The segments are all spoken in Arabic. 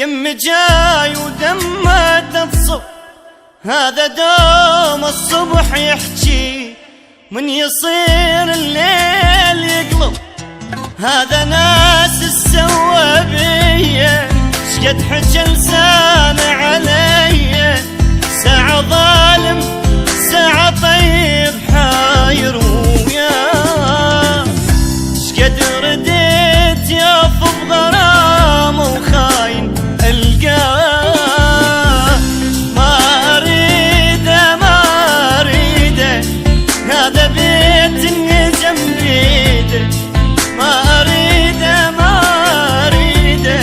يم جاي ودمه تصب، هذا دوم الصبح يحكي من يصير الليل يقلب. هذا ناس السوى بيا شقد حكى لسانه عليا، ساعة ظالم ساعة طيب حاير وياه. شقد رديت يافض غرام وخاين القاه، ما اريده ما اريده هذا بيت النجم بيده، ما اريده ما اريده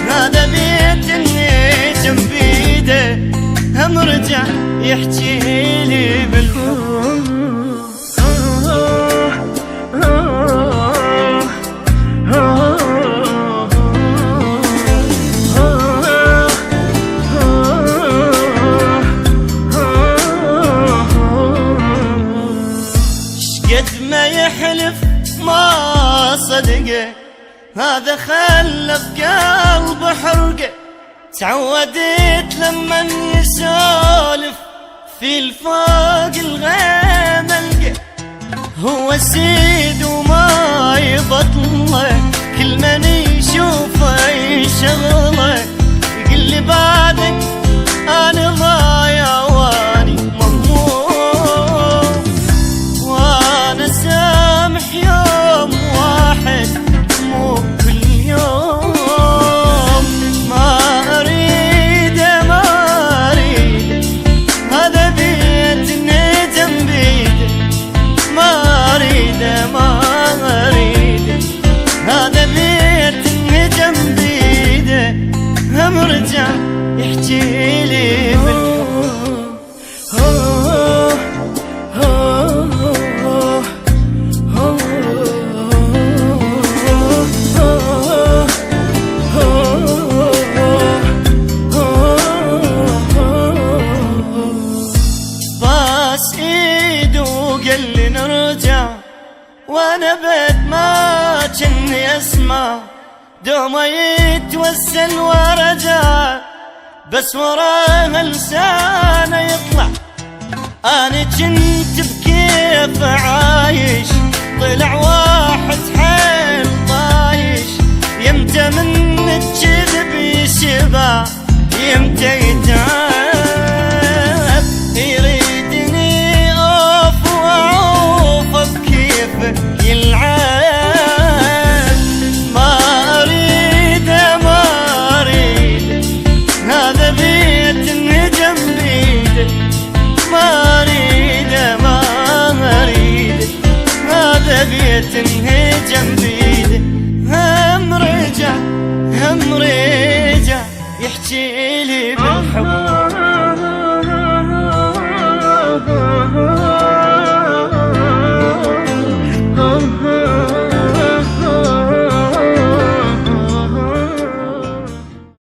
هذا بيت النجم بيده. هم رجع يحكي لي بالحب شقد ما يحلف ما صدقه، هذا خلى بقلب حرقه. تعودت لما يسولف في الفوق الغيم القى، هو سيد وما يبطله، كل من يشوفه يشغله. يقول لي بعدك انا ضايع واني مهموم، وانا سامح يوم واحد مو كل يوم. ما اريده ما اريده هذا بيت النجم بيده، ما اريده ما اريده هذا بيت النجم بيده. هم رجع يحكي لي وانا بد ما كني اسمع دوما يتوسل ورجع، بس وراها لسانه يطلع. انا كنت بكيف عايش، طلع واحد حيل طايش. يمتى من الكذب يشبع يمتى يتعب، يريدني اوف واعوف بكيفه يلعب. ما اريده ما اريده هذا بيت النجم بيده، ما اريده ما اريده هذا بيت النجم بيده. هم رجع يحكي لي بالحب